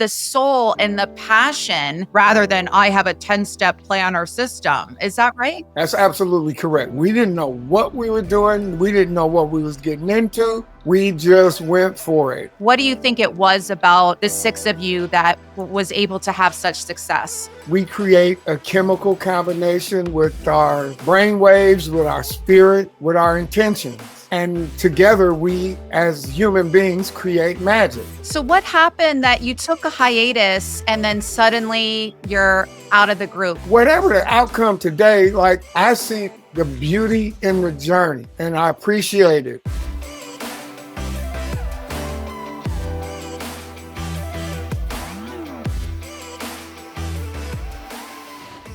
the soul and the passion rather than I have a 10-step plan or system. Is that right? That's absolutely correct. We didn't know what we were doing. We didn't know what we was getting into. We just went for it. What do you think it was about the six of you that was able to have such success? We create a chemical combination with our brain waves, with our spirit, with our intentions. And together we, as human beings, create magic. So what happened that you took a hiatus and then suddenly you're out of the group? Whatever the outcome today, like I see the beauty in the journey and I appreciate it.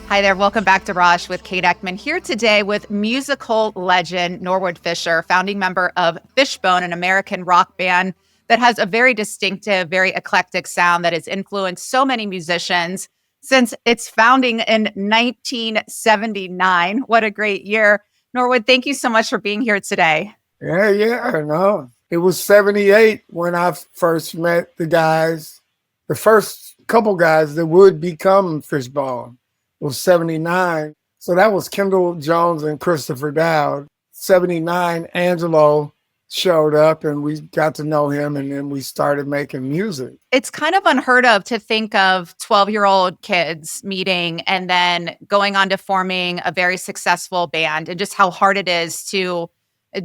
Hi there, welcome back to Raj with Kate Eckman, here today with musical legend Norwood Fisher, founding member of Fishbone, an American rock band that has a very distinctive, very eclectic sound that has influenced so many musicians since its founding in 1979. What a great year. Norwood, thank you so much for being here today. No. It was 78 when I first met the guys, the first couple guys that would become Fishbone. Was 79. So that was Kendall Jones and Christopher Dowd. 79, Angelo showed up and we got to know him and then we started making music. It's kind of unheard of to think of 12-year-old kids meeting and then going on to forming a very successful band, and just how hard it is to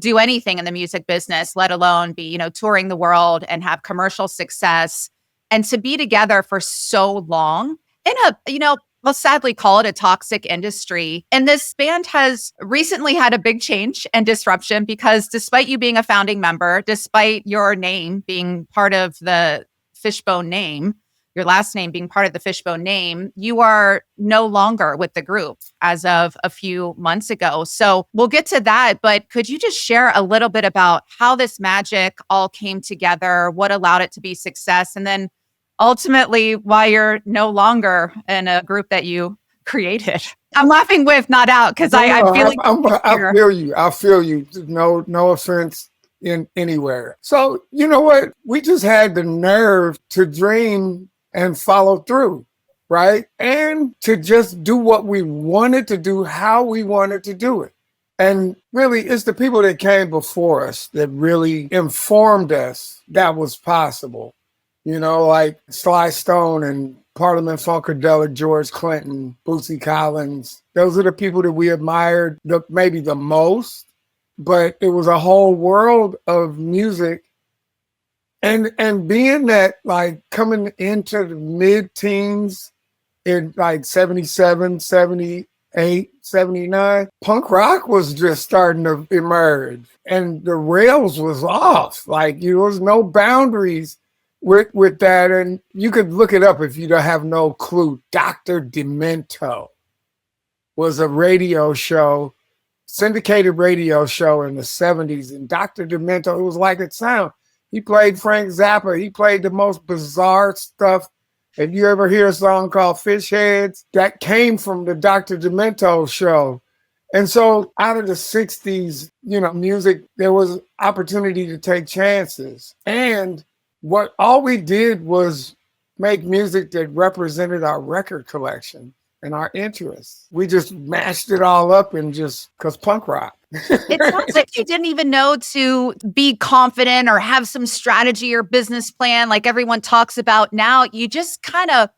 do anything in the music business, let alone be, touring the world and have commercial success, and to be together for so long in a, we'll sadly call it a toxic industry. And this band has recently had a big change and disruption because despite you being a founding member, despite your name being part of the Fishbone name, your last name being part of the Fishbone name, you are no longer with the group as of a few months ago. So we'll get to that, but could you just share a little bit about how this magic all came together, what allowed it to be success, and then ultimately why you're no longer in a group that you created? I'm laughing with, not out, because I feel like I feel you. No offense in anywhere. So you know what? We just had the nerve to dream and follow through, right? And to just do what we wanted to do, how we wanted to do it. And really, it's the people that came before us that really informed us that was possible. Like Sly Stone and Parliament Funkadelic, George Clinton, Bootsy Collins. Those are the people that we admired maybe the most, but it was a whole world of music. And being that, like, coming into the mid-teens in like 77, 78, 79, punk rock was just starting to emerge and the rails was off. Like, there was no boundaries with that, and you could look it up if you don't have no clue. Dr. Demento was a radio show, syndicated radio show in the 70s, and Dr. Demento, it was like it sounds. He played Frank Zappa. He played the most bizarre stuff. If you ever hear a song called Fish Heads, that came from the Dr. Demento show. And so out of the 60s, music, there was opportunity to take chances. And all we did was make music that represented our record collection and our interests. We just mashed it all up and because punk rock. It sounds like you didn't even know to be confident or have some strategy or business plan like everyone talks about now. You just kind of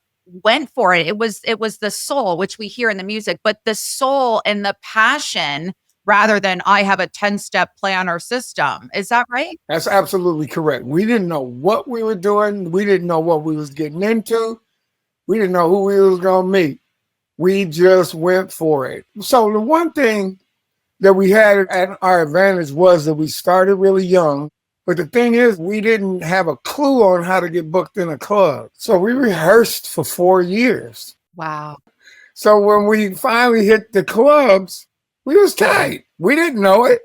went for it. It was the soul, which we hear in the music, but the soul and the passion rather than I have a 10-step plan or system. Is that right? That's absolutely correct. We didn't know what we were doing. We didn't know what we was getting into. We didn't know who we was going to meet. We just went for it. So the one thing that we had at our advantage was that we started really young. But the thing is, we didn't have a clue on how to get booked in a club. So we rehearsed for 4 years. Wow. So when we finally hit the clubs, we was tight. We didn't know it.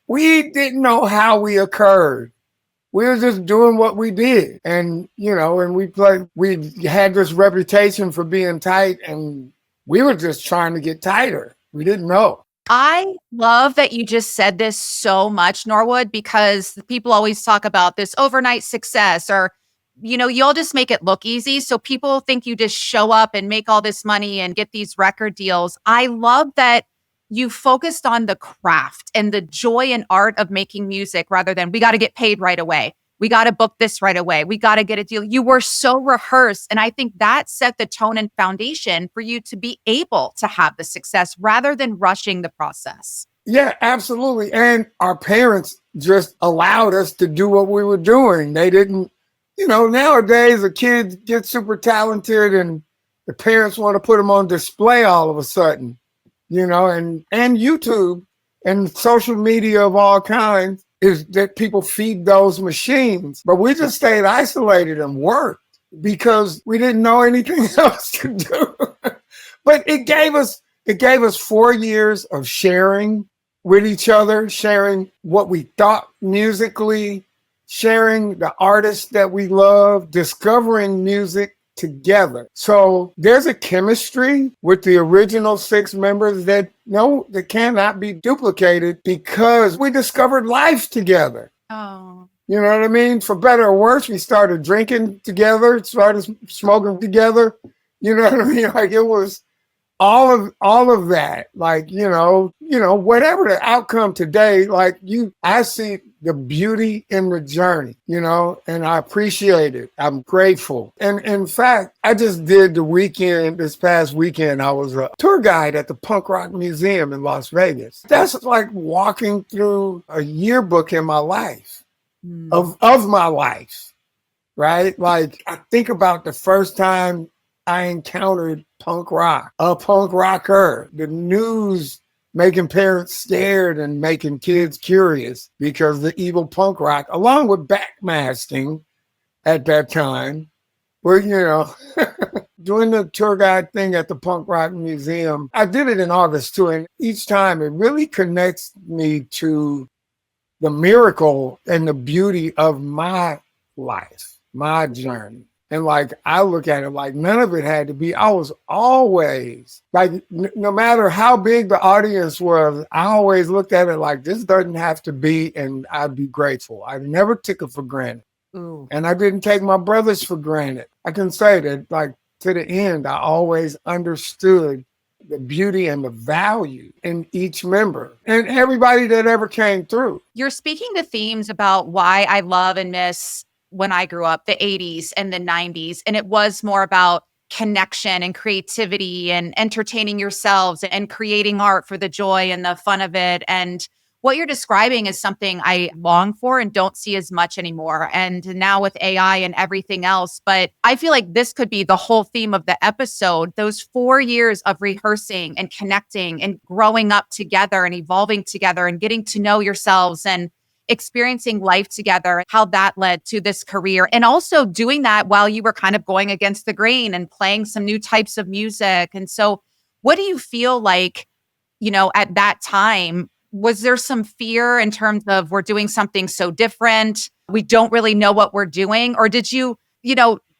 We didn't know how we occurred. We were just doing what we did. And, and we had this reputation for being tight, and we were just trying to get tighter. We didn't know. I love that you just said this so much, Norwood, because people always talk about this overnight success or you'll just make it look easy. So people think you just show up and make all this money and get these record deals. I love that you focused on the craft and the joy and art of making music rather than we got to get paid right away. We got to book this right away. We got to get a deal. You were so rehearsed. And I think that set the tone and foundation for you to be able to have the success rather than rushing the process. Yeah, absolutely. And our parents just allowed us to do what we were doing. They didn't, nowadays a kid gets super talented and the parents want to put them on display all of a sudden, and YouTube and social media of all kinds is that people feed those machines. But we just stayed isolated and worked because we didn't know anything else to do. But it gave us 4 years of sharing with each other, sharing what we thought musically, sharing the artists that we love, discovering music together. So there's a chemistry with the original 6 members that cannot be duplicated because we discovered life together. Oh. You know what I mean? For better or worse, we started drinking together, started smoking together. You know what I mean? Like it was all of that, like, whatever the outcome today, I see the beauty in the journey, and I appreciate it. I'm grateful. And in fact, I just did this past weekend, I was a tour guide at the Punk Rock Museum in Las Vegas. That's like walking through a yearbook in my life, of my life, right? Like I think about the first time I encountered punk rock, a punk rocker, the news making parents scared and making kids curious because the evil punk rock, along with backmasking at that time, were, doing the tour guide thing at the Punk Rock Museum. I did it in August too, and each time it really connects me to the miracle and the beauty of my life, my journey. And I look at it like none of it had to be. I was always no matter how big the audience was, I always looked at it like this doesn't have to be, and I'd be grateful. I never took it for granted. Ooh. And I didn't take my brothers for granted. I can say that to the end, I always understood the beauty and the value in each member and everybody that ever came through. You're speaking to themes about why I love and miss when I grew up, the 80s and the 90s. And it was more about connection and creativity and entertaining yourselves and creating art for the joy and the fun of it. And what you're describing is something I long for and don't see as much anymore. And now with AI and everything else, but I feel like this could be the whole theme of the episode. Those 4 years of rehearsing and connecting and growing up together and evolving together and getting to know yourselves and experiencing life together, how that led to this career. And also doing that while you were kind of going against the grain and playing some new types of music. And so what do you feel like, at that time, was there some fear in terms of we're doing something so different? We don't really know what we're doing? Or did you,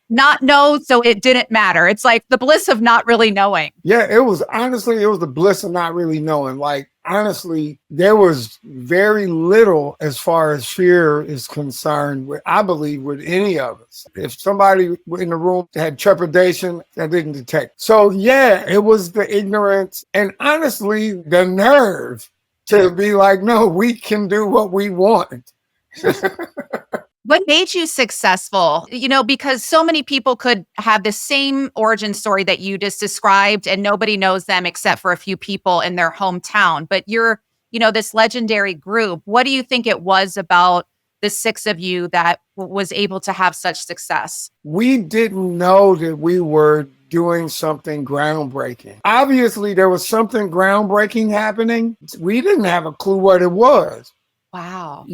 not know, so it didn't matter? It's like the bliss of not really knowing. Yeah, it was the bliss of not really knowing. Honestly, there was very little as far as fear is concerned, I believe, with any of us. If somebody in the room had trepidation, that didn't detect. So yeah, it was the ignorance and honestly, the nerve to be like, no, we can do what we want. What made you successful? Because so many people could have the same origin story that you just described and nobody knows them except for a few people in their hometown. But you're, this legendary group. What do you think it was about the 6 of you that was able to have such success? We didn't know that we were doing something groundbreaking. Obviously, there was something groundbreaking happening. We didn't have a clue what it was. Wow.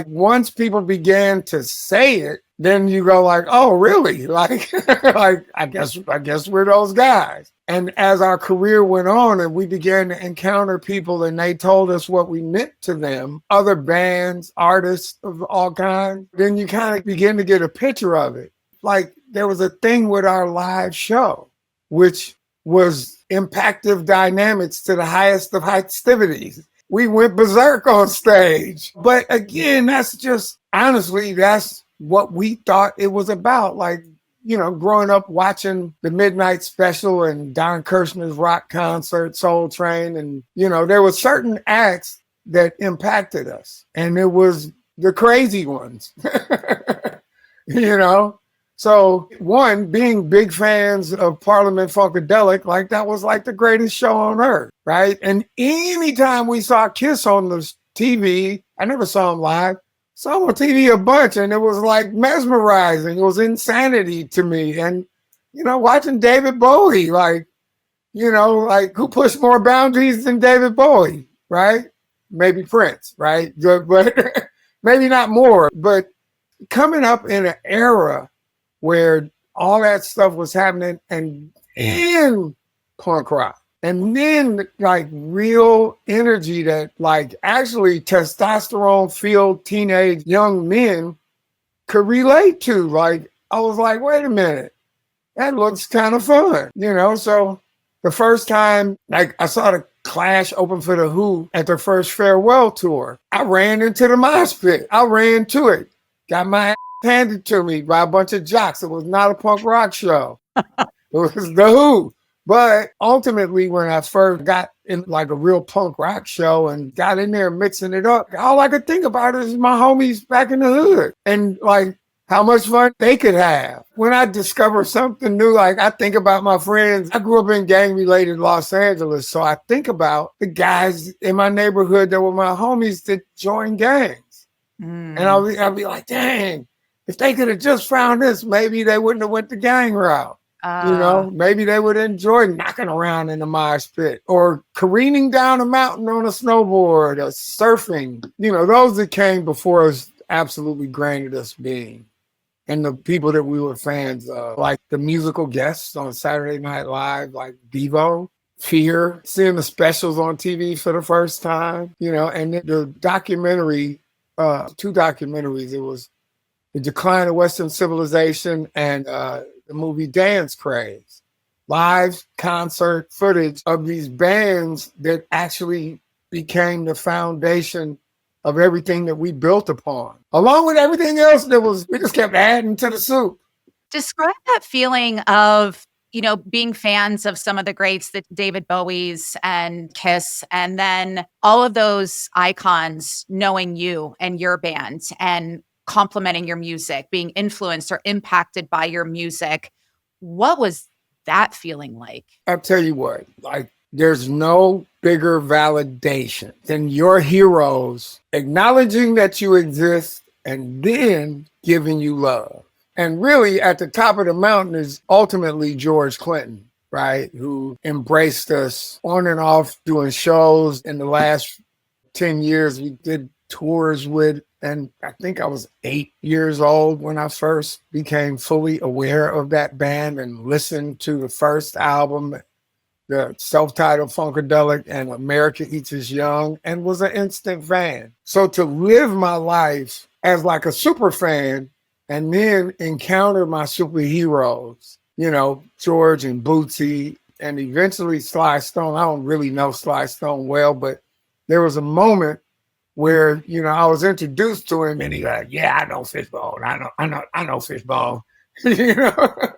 Once people began to say it, then you go like, oh, really? I guess we're those guys. And as our career went on and we began to encounter people and they told us what we meant to them, other bands, artists of all kinds, then you kind of begin to get a picture of it. There was a thing with our live show, which was impactive dynamics to the highest of festivities. We went berserk on stage. But again, that's what we thought it was about. Like, growing up watching the Midnight Special and Don Kirshner's rock concert, Soul Train. And, there were certain acts that impacted us. And it was the crazy ones, So one, being big fans of Parliament Funkadelic, like that was like the greatest show on earth, right? And anytime we saw Kiss on the TV, I never saw them live, saw them on TV a bunch, and it was like mesmerizing. It was insanity to me. And, watching David Bowie, like who pushed more boundaries than David Bowie, right? Maybe Prince, right? But maybe not more. But coming up in an era where all that stuff was happening and in punk rock. And then like real energy that like actually testosterone filled teenage young men could relate to. Like, I was like, wait a minute, that looks kind of fun, So the first time like I saw the Clash open for the Who at their first farewell tour, I ran into the mosh pit. I ran to it, got my handed to me by a bunch of jocks. It was not a punk rock show. It was the Who. But ultimately, when I first got in like a real punk rock show and got in there mixing it up, all I could think about is my homies back in the hood and like how much fun they could have. When I discover something new, like I think about my friends. I grew up in gang-related Los Angeles, so I think about the guys in my neighborhood that were my homies that joined gangs. And I'll be like, dang, if they could have just found this, maybe they wouldn't have went the gang route. Maybe they would enjoy knocking around in the mosh pit or careening down a mountain on a snowboard or surfing. Those that came before us absolutely granted us being. And the people that we were fans of, like the musical guests on Saturday Night Live, like Devo, Fear, seeing the specials on TV for the first time, and the documentary, 2 documentaries. It was The Decline of Western Civilization and the movie Dance Craze. Live concert footage of these bands that actually became the foundation of everything that we built upon, along with everything else we just kept adding to the soup. Describe that feeling of, being fans of some of the greats, that David Bowie's and Kiss, and then all of those icons knowing you and your band and complimenting your music, being influenced or impacted by your music. What was that feeling like? I'll tell you what, like there's no bigger validation than your heroes acknowledging that you exist and then giving you love. And really at the top of the mountain is ultimately George Clinton, right? Who embraced us on and off doing shows. In the last 10 years, we did tours with, and I think I was 8 years old when I first became fully aware of that band and listened to the first album, the self-titled Funkadelic and America Eats Us Young, and was an instant fan. So to live my life as like a super fan and then encounter my superheroes, George and Bootsy and eventually Sly Stone. I don't really know Sly Stone well, but there was a moment where, I was introduced to him and he like, yeah, I know Fishbone. I know Fishbone. That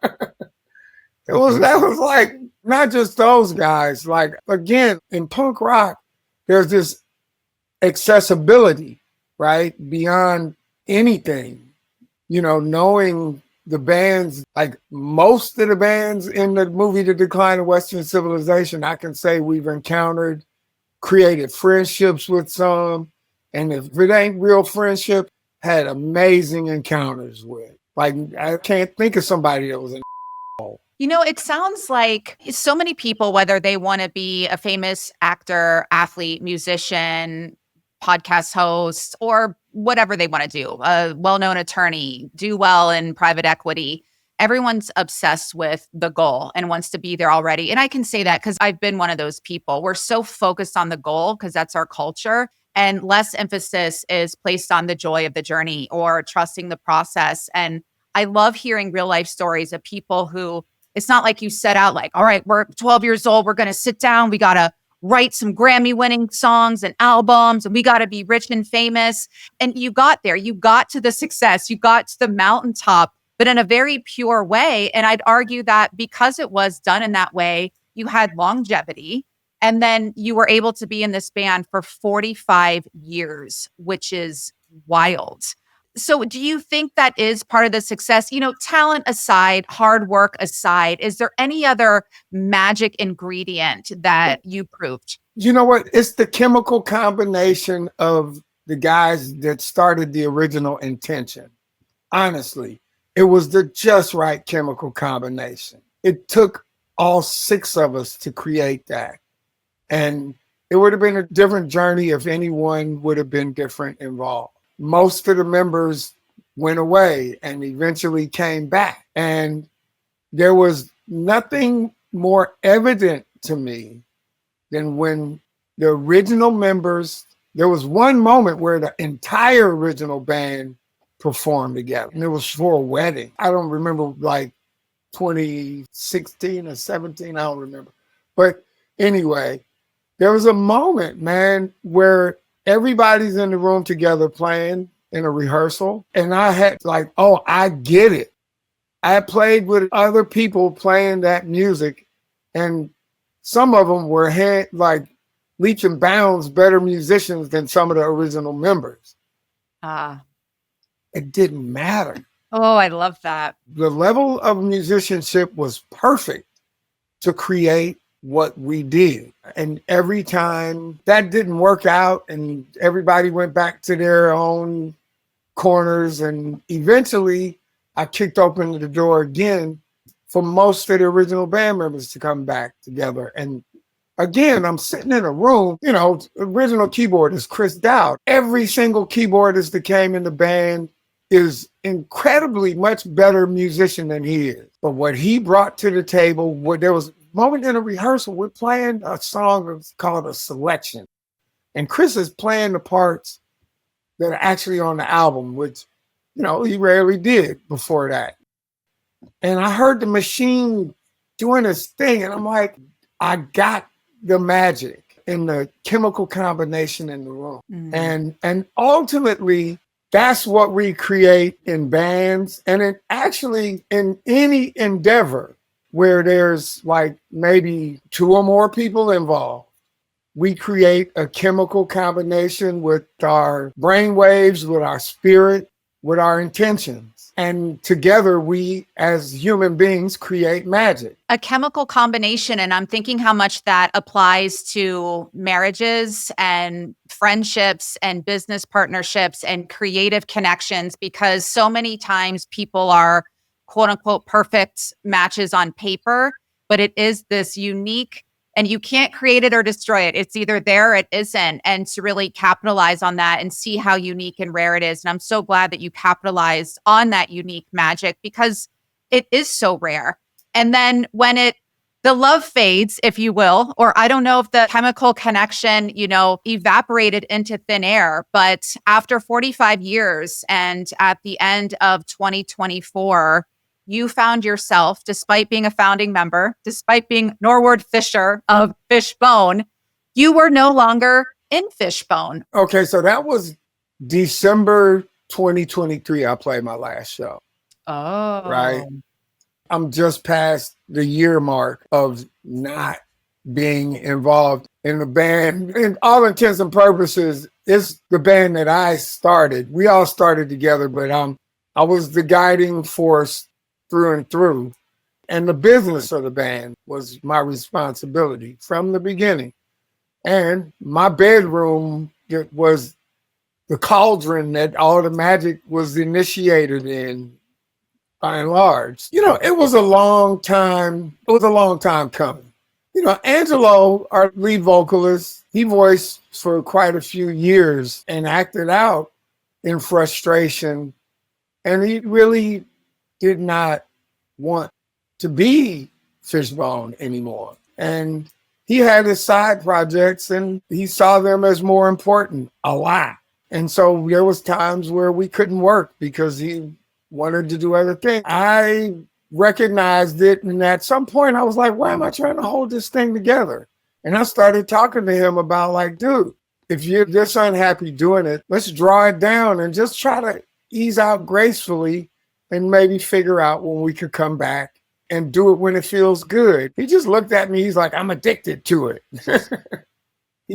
was like, not just those guys. Like, again, in punk rock, there's this accessibility, right? Beyond anything, knowing the bands, like most of the bands in the movie The Decline of Western Civilization, I can say we've encountered, created friendships with some. And if it ain't real friendship, had amazing encounters with. Like, I can't think of somebody that was an it sounds like so many people, whether they want to be a famous actor, athlete, musician, podcast host, or whatever they want to do, a well-known attorney, do well in private equity, everyone's obsessed with the goal and wants to be there already. And I can say that because I've been one of those people. We're so focused on the goal because that's our culture. And less emphasis is placed on the joy of the journey or trusting the process. And I love hearing real life stories of people who, it's not like you set out like, all right, we're 12 years old, we're going to sit down, we got to write some Grammy winning songs and albums, and we got to be rich and famous. And you got there, you got to the success, you got to the mountaintop, but in a very pure way. And I'd argue that because it was done in that way, you had longevity. And then you were able to be in this band for 45 years, which is wild. So do you think that is part of the success? You know, talent aside, hard work aside, is there any other magic ingredient that you proved? You know what? It's the chemical combination of the guys that started the original intention. Honestly, it was the just right chemical combination. It took all 6 of us to create that. And it would have been a different journey if anyone would have been different involved. Most of the members went away and eventually came back. And there was nothing more evident to me than when the original members, there was one moment where the entire original band performed together. And it was for a wedding. I don't remember, like 2016 or 17, I don't remember. But anyway, there was a moment, man, where everybody's in the room together playing in a rehearsal. And I had like, oh, I get it. I had played with other people playing that music, and some of them were like leaps and bounds better musicians than some of the original members. It didn't matter. Oh, I love that. The level of musicianship was perfect to create what we did. And every time that didn't work out and everybody went back to their own corners, and eventually I kicked open the door again for most of the original band members to come back together. And again, I'm sitting in a room, you know, original keyboardist Chris Dowd. Every single keyboardist that came in the band is incredibly much better musician than he is. But what he brought to the table, there was a moment in a rehearsal, we're playing a song called A Selection. And Chris is playing the parts that are actually on the album, which, you know, he rarely did before that. And I heard the machine doing this thing, and I'm like, I got the magic in the chemical combination in the room. Mm-hmm. And ultimately, that's what we create in bands, and actually in any endeavor where there's like maybe 2 or more people involved. We create a chemical combination with our brain waves, with our spirit, with our intentions. And together we, as human beings, create magic. A chemical combination. And I'm thinking how much that applies to marriages and friendships and business partnerships and creative connections, because so many times people are quote unquote perfect matches on paper, but it is this unique, and you can't create it or destroy it. It's either there or it isn't. And to really capitalize on that and see how unique and rare it is. And I'm so glad that you capitalized on that unique magic, because it is so rare. And then when the love fades, if you will, or I don't know if the chemical connection, you know, evaporated into thin air, but after 45 years and at the end of 2024, you found yourself, despite being a founding member, despite being Norwood Fisher of Fishbone, you were no longer in Fishbone. Okay, so that was December 2023. I played my last show. Oh. Right? I'm just past the year mark of not being involved in the band. In all intents and purposes, it's the band that I started. We all started together, but I was the guiding force through and through. And the business of the band was my responsibility from the beginning. And my bedroom was the cauldron that all the magic was initiated in, by and large. You know, it was a long time coming. You know, Angelo, our lead vocalist, he voiced for quite a few years and acted out in frustration. And he really did not want to be Fishbone anymore. And he had his side projects and he saw them as more important, a lot. And so there was times where we couldn't work because he wanted to do other things. I recognized it, and at some point I was like, why am I trying to hold this thing together? And I started talking to him about like, dude, if you're this unhappy doing it, let's draw it down and just try to ease out gracefully and maybe figure out when we could come back and do it when it feels good. He just looked at me. He's like, I'm addicted to it.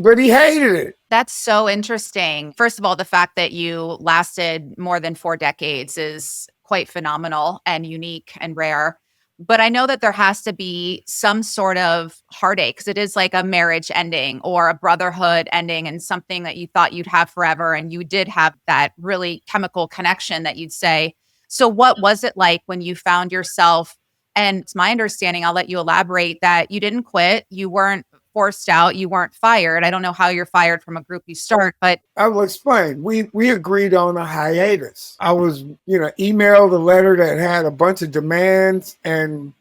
But he hated it. That's so interesting. First of all, the fact that you lasted more than 4 decades is quite phenomenal and unique and rare. But I know that there has to be some sort of heartache because it is like a marriage ending or a brotherhood ending and something that you thought you'd have forever. And you did have that really chemical connection that you'd say. So, what was it like when you found yourself? And it's my understanding, I'll let you elaborate, that you didn't quit. You weren't forced out. You weren't fired. I don't know how you're fired from a group you start, but I will explain. We agreed on a hiatus. I was, emailed a letter that had a bunch of demands and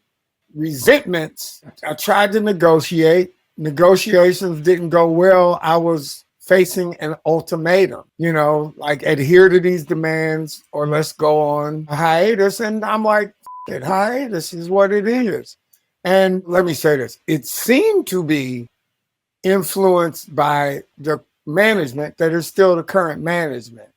resentments. I tried to negotiate. Negotiations didn't go well. I was facing an ultimatum, like adhere to these demands or let's go on a hiatus. And I'm like, it, hiatus is what it is. And let me say this, it seemed to be influenced by the management that is still the current management.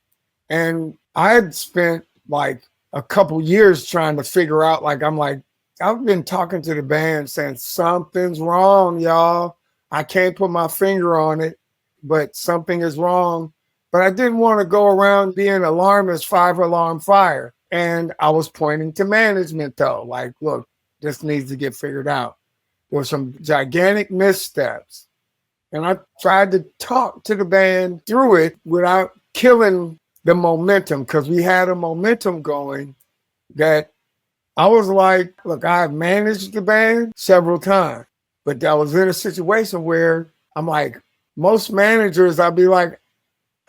And I had spent like a couple years trying to figure out, I've been talking to the band saying something's wrong, y'all. I can't put my finger on it, but something is wrong. But I didn't want to go around being alarmist, 5-alarm fire. And I was pointing to management though, like, look, this needs to get figured out. There were some gigantic missteps. And I tried to talk to the band through it without killing the momentum, because we had a momentum going that I was like, look, I've managed the band several times, but I was in a situation where I'm like, most managers, I'd be like,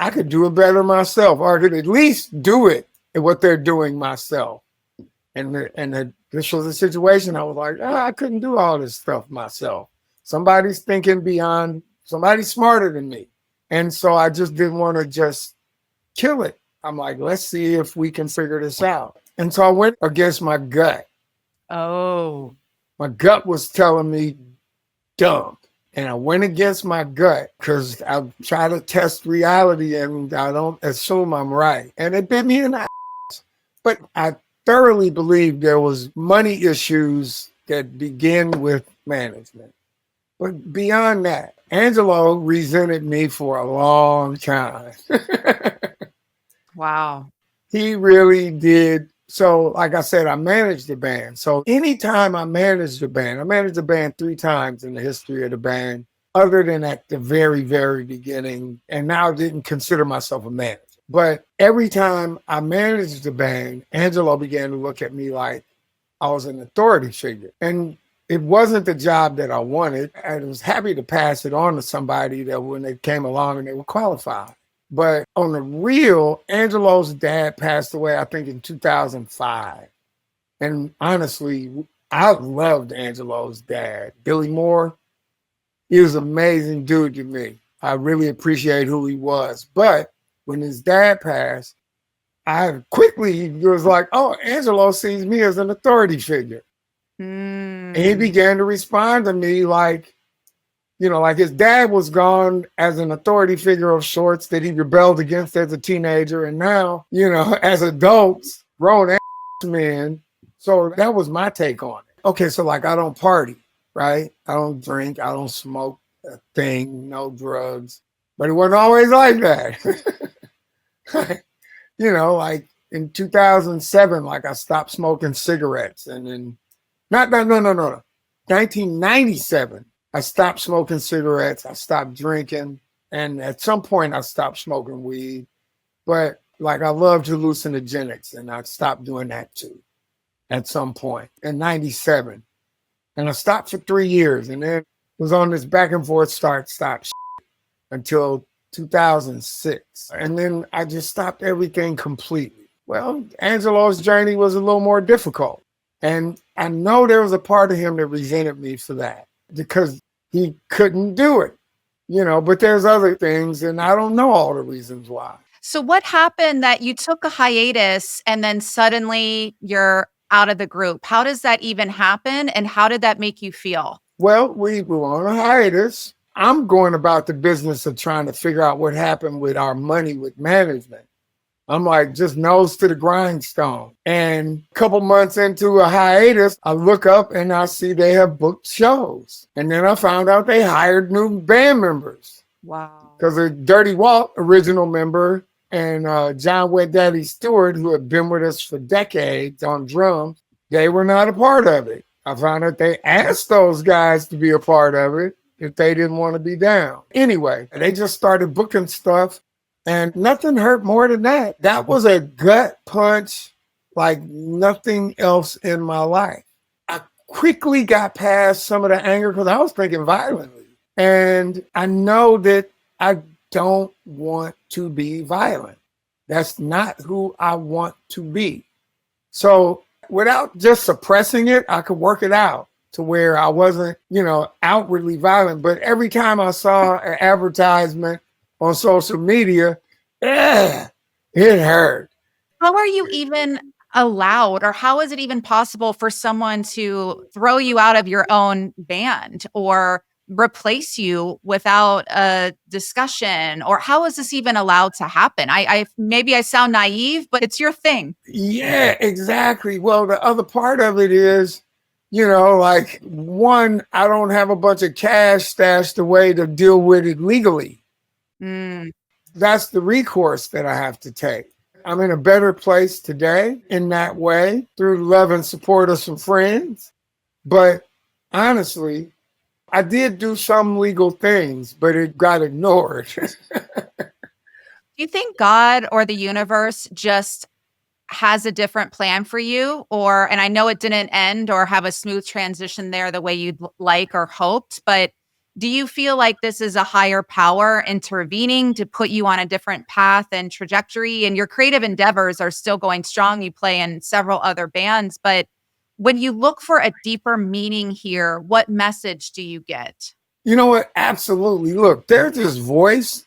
I could do it better myself, or I could at least do it at what they're doing myself. This was a situation I was like, I couldn't do all this stuff myself. Somebody's thinking beyond, somebody's smarter than me. And so I just didn't want to just kill it. I'm like, let's see if we can figure this out. And so I went against my gut. Oh. My gut was telling me dump. And I went against my gut because I try to test reality and I don't assume I'm right. And it bit me in the ass. But I thoroughly believe there was money issues that begin with management. But beyond that, Angelo resented me for a long time. Wow. He really did. So like I said, I managed the band. So anytime I managed the band, I managed the band 3 times in the history of the band, other than at the very, very beginning. And now I didn't consider myself a manager. But every time I managed the band, Angelo began to look at me like I was an authority figure. And it wasn't the job that I wanted. I was happy to pass it on to somebody that when they came along and they were qualified. But on the real, Angelo's dad passed away, I think, in 2005. And honestly, I loved Angelo's dad, Billy Moore. He was an amazing dude to me. I really appreciate who he was. But when his dad passed, I quickly was like, oh, Angelo sees me as an authority figure. And he began to respond to me like, like his dad was gone as an authority figure of sorts that he rebelled against as a teenager. And now, as adults, grown ass men. So that was my take on it. Okay, so like I don't party, right? I don't drink, I don't smoke a thing, no drugs. But it wasn't always like that. Like in 2007, like I stopped smoking cigarettes. And then, no. 1997, I stopped smoking cigarettes. I stopped drinking. And at some point, I stopped smoking weed. But like I loved hallucinogenics, and I stopped doing that too at some point in 97. And I stopped for 3 years and then was on this back and forth start, stop until 2006. And then I just stopped everything completely. Well, Angelo's journey was a little more difficult. And I know there was a part of him that resented me for that because he couldn't do it, but there's other things and I don't know all the reasons why. So what happened that you took a hiatus and then suddenly you're out of the group? How does that even happen? And how did that make you feel? Well, we were on a hiatus. I'm going about the business of trying to figure out what happened with our money with management. I'm like, just nose to the grindstone. And a couple months into a hiatus, I look up and I see they have booked shows. And then I found out they hired new band members. Wow. Because a Dirty Walt, original member, and John Wet Daddy Stewart, who had been with us for decades on drums, they were not a part of it. I found out they asked those guys to be a part of it if they didn't want to be down. Anyway, they just started booking stuff. And nothing hurt more than that. That was a gut punch like nothing else in my life. I quickly got past some of the anger because I was thinking violently. And I know that I don't want to be violent. That's not who I want to be. So without just suppressing it, I could work it out to where I wasn't, outwardly violent. But every time I saw an advertisement on social media, it hurt. How are you even allowed, or how is it even possible for someone to throw you out of your own band or replace you without a discussion? Or how is this even allowed to happen? I maybe I sound naive, but it's your thing. Yeah, exactly. Well, the other part of it is, one, I don't have a bunch of cash stashed away to deal with it legally. That's the recourse that I have to take. I'm in a better place today in that way through love and support of some friends. But honestly, I did do some legal things, but it got ignored. Do you think God or the universe just has a different plan for you? And I know it didn't end or have a smooth transition there the way you'd like or hoped, but do you feel like this is a higher power intervening to put you on a different path and trajectory? And your creative endeavors are still going strong. You play in several other bands, but when you look for a deeper meaning here, what message do you get? You know what? Absolutely. Look, there's this voice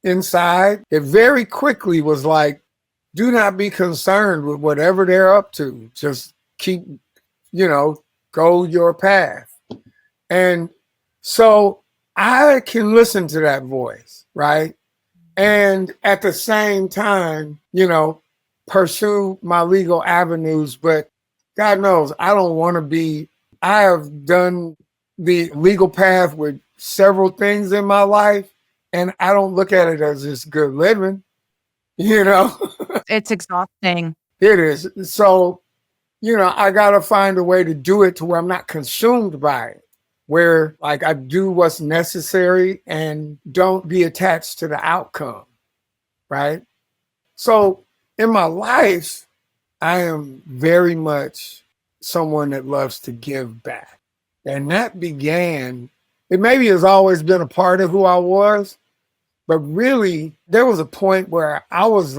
inside. It very quickly was like, do not be concerned with whatever they're up to. Just keep, go your path. And so I can listen to that voice, right? And at the same time, pursue my legal avenues. But God knows, I don't want to be, I have done the legal path with several things in my life, and I don't look at it as just good living, It's exhausting. It is. So, I got to find a way to do it to where I'm not consumed by it, where I do what's necessary and don't be attached to the outcome, right? So in my life, I am very much someone that loves to give back. And that began, it maybe has always been a part of who I was, but really there was a point where I was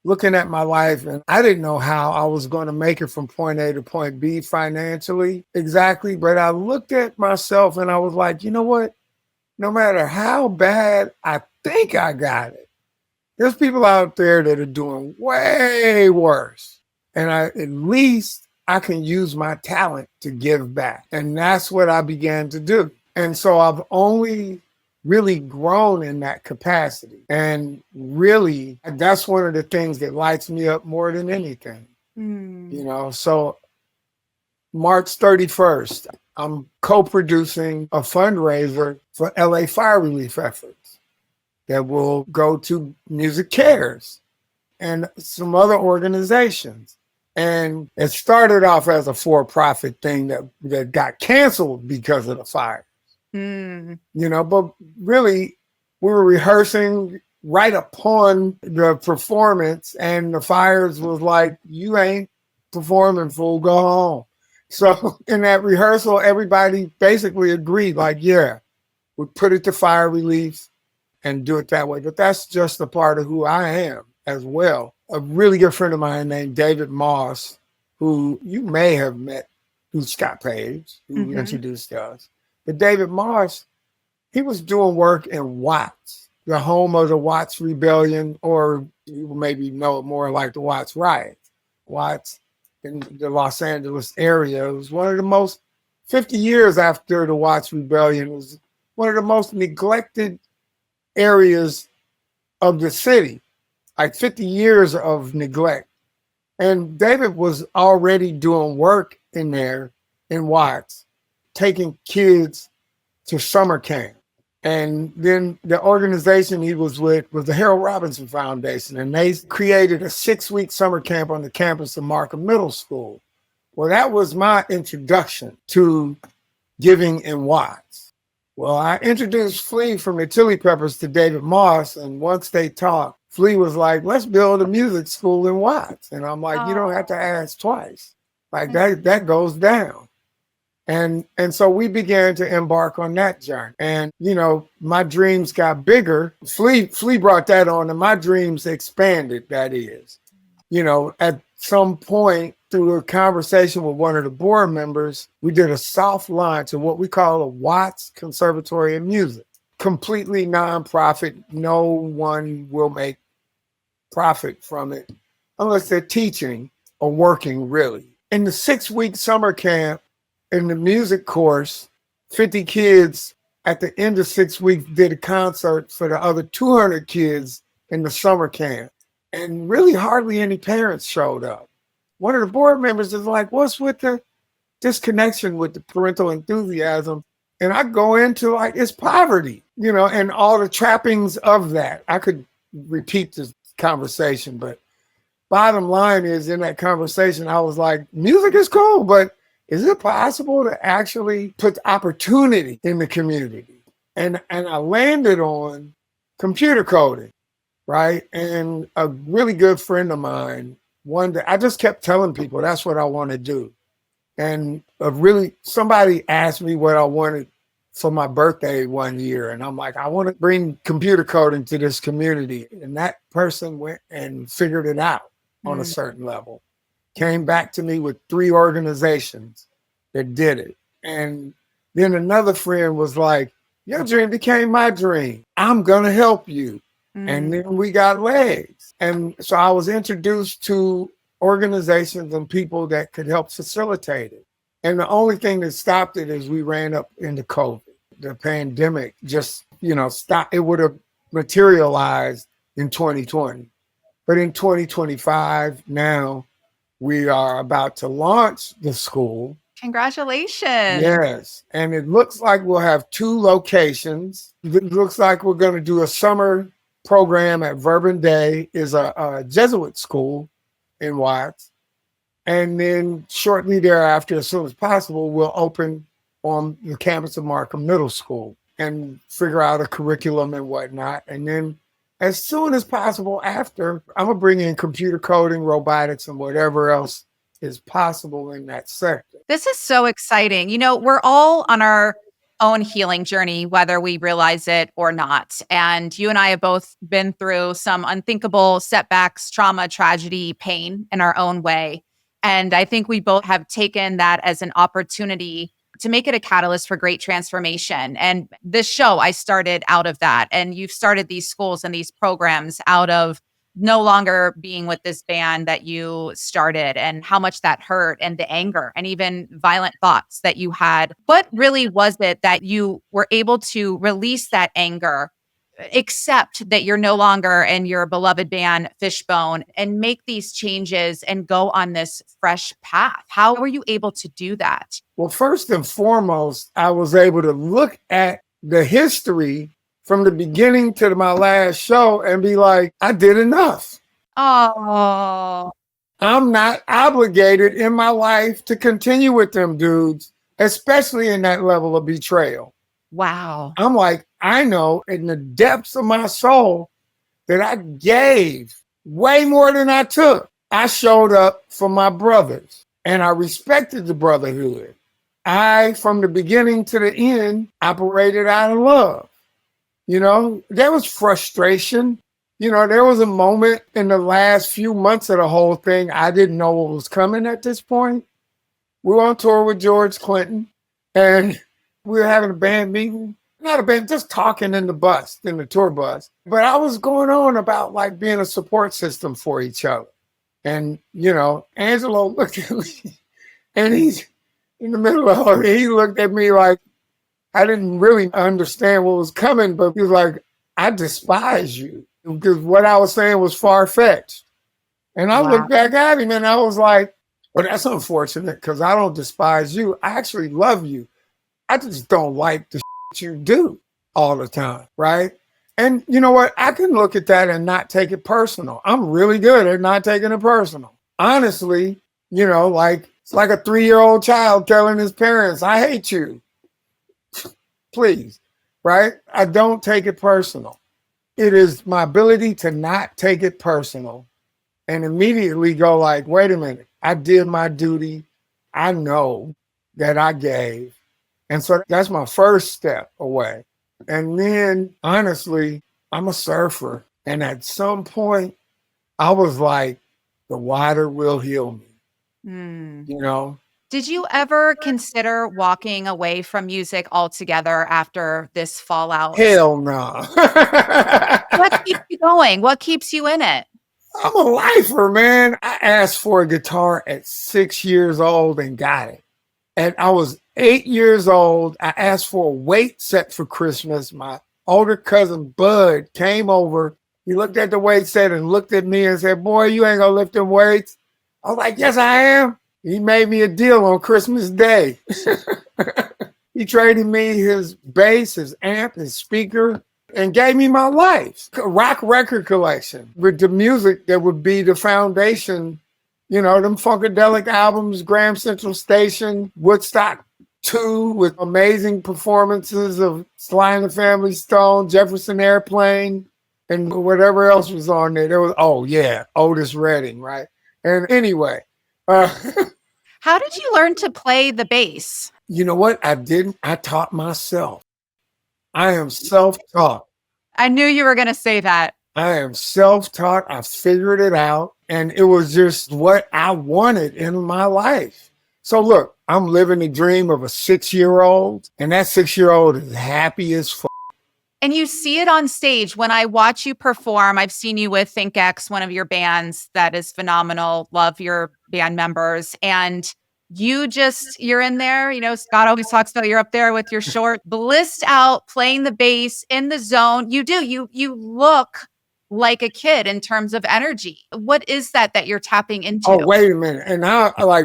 looking at my life and I didn't know how I was going to make it from point A to point B financially exactly. But I looked at myself and I was like, you know what? No matter how bad I think I got it, there's people out there that are doing way worse. And at least I can use my talent to give back. And that's what I began to do. And so I've only really grown in that capacity. And really, that's one of the things that lights me up more than anything. So March 31st, I'm co-producing a fundraiser for LA fire relief efforts that will go to Music Cares and some other organizations. And it started off as a for-profit thing that got canceled because of the fire. But really, we were rehearsing right upon the performance, and the fires was like, you ain't performing, fool, go home. So in that rehearsal, everybody basically agreed, yeah, we put it to fire relief and do it that way. But that's just a part of who I am as well. A really good friend of mine named David Moss, who you may have met through Scott Page, who introduced us. But David Moss, he was doing work in Watts, the home of the Watts Rebellion, or you maybe know it more like the Watts Riots. Watts in the Los Angeles area was one of the most 50 years after the Watts Rebellion. It was one of the most neglected areas of the city, like 50 years of neglect. And David was already doing work in there in Watts, taking kids to summer camp. And then the organization he was with was the Harold Robinson Foundation, and they created a 6-week summer camp on the campus of Markham Middle School. Well, that was my introduction to giving in Watts. Well, I introduced Flea from the Chili Peppers to David Moss, and once they talked, Flea was like, let's build a music school in Watts. And I'm like, you don't have to ask twice. Like that goes down. And so we began to embark on that journey. And, you know, my dreams got bigger. Flea brought that on, and my dreams expanded, that is. You know, at some point through a conversation with one of the board members, we did a soft launch of what we call a Watts Conservatory of Music. Completely nonprofit. No one will make profit from it unless they're teaching or working, really. In the 6-week summer camp, in the music course, 50 kids at the end of 6 weeks did a concert for the other 200 kids in the summer camp. And really hardly any parents showed up. One of the board members is like, what's with the disconnection with the parental enthusiasm? And I go into like, it's poverty, you know, and all the trappings of that. I could repeat this conversation, but bottom line is, in that conversation, I was like, music is cool, but is it possible to actually put opportunity in the community? And I landed on computer coding, right? And a really good friend of mine, one day, I just kept telling people that's what I want to do. And somebody asked me what I wanted for my birthday one year. And I'm like, I want to bring computer coding to this community. And that person went and figured it out on a certain level. Came back to me with 3 organizations that did it. And then another friend was like, your dream became my dream. I'm going to help you. And then we got legs. And so I was introduced to organizations and people that could help facilitate it. And the only thing that stopped it is we ran up into COVID. The pandemic just, stopped. It would have materialized in 2020. But in 2025, now we are about to launch the school. Congratulations. Yes. And it looks like we'll have 2 locations. It looks like we're going to do a summer program at Verbum Day, is a Jesuit school in Watts. And then shortly thereafter, as soon as possible, we'll open on the campus of Markham Middle School and figure out a curriculum and whatnot. And then as soon as possible after, I'm going to bring in computer coding, robotics, and whatever else is possible in that sector. This is so exciting. You know, we're all on our own healing journey, whether we realize it or not. And you and I have both been through some unthinkable setbacks, trauma, tragedy, pain in our own way. And I think we both have taken that as an opportunity to make it a catalyst for great transformation. And this show, I started out of that. And you've started these schools and these programs out of no longer being with this band that you started, and how much that hurt, and the anger and even violent thoughts that you had. What really was it that you were able to release that anger, accept that you're no longer in your beloved band Fishbone, and make these changes and go on this fresh path? How were you able to do that? Well, first and foremost, I was able to look at the history from the beginning to my last show and be like, I did enough. Oh, I'm not obligated in my life to continue with them dudes, especially in that level of betrayal. wow. I'm like, I know in the depths of my soul that I gave way more than I took. I showed up for my brothers, and I respected the brotherhood. I, from the beginning to the end, operated out of love. There was frustration. There was a moment in the last few months of the whole thing, I didn't know what was coming at this point. We were on tour with George Clinton, and we were having a band meeting. Not a band, just talking in the tour bus. But I was going on about like being a support system for each other. And, Angelo looked at me and in the middle of all, he looked at me like I didn't really understand what was coming, but he was like, I despise you because what I was saying was far-fetched. And I Wow. looked back at him and I was like, well, that's unfortunate because I don't despise you. I actually love you. I just don't like the shit you do all the time, right? And you know what? I can look at that and not take it personal. I'm really good at not taking it personal. Honestly, like it's like a 3-year-old child telling his parents, I hate you. Please, right? I don't take it personal. It is my ability to not take it personal and immediately go like, wait a minute, I did my duty. I know that I gave. And so that's my first step away. And then honestly, I'm a surfer. And at some point, I was like, the water will heal me, you know? Did you ever consider walking away from music altogether after this fallout? Hell no. What keeps you going? What keeps you in it? I'm a lifer, man. I asked for a guitar at 6 years old and got it. And I was 8 years old. I asked for a weight set for Christmas. My older cousin, Bud, came over. He looked at the weight set and looked at me and said, boy, you ain't gonna lift them weights. I was like, yes, I am. He made me a deal on Christmas Day. He traded me his bass, his amp, his speaker, and gave me my life. A rock record collection with the music that would be the foundation, them Funkadelic albums, Graham Central Station, Woodstock 2 with amazing performances of Sly and the Family Stone, Jefferson Airplane, and whatever else was on there. There was, Otis Redding, right? And anyway. How did you learn to play the bass? You know what? I didn't. I taught myself. I am self-taught. I knew you were going to say that. I am self-taught. I figured it out. And it was just what I wanted in my life. So look, I'm living the dream of a 6-year-old. And that 6-year-old is happy as fuck. And you see it on stage. When I watch you perform, I've seen you with ThinkX, one of your bands that is phenomenal. Love your band members. And you're in there. Scott always talks about you're up there with your short, blissed out, playing the bass in the zone. You do. You look like a kid in terms of energy. What is that you're tapping into? Oh, wait a minute. And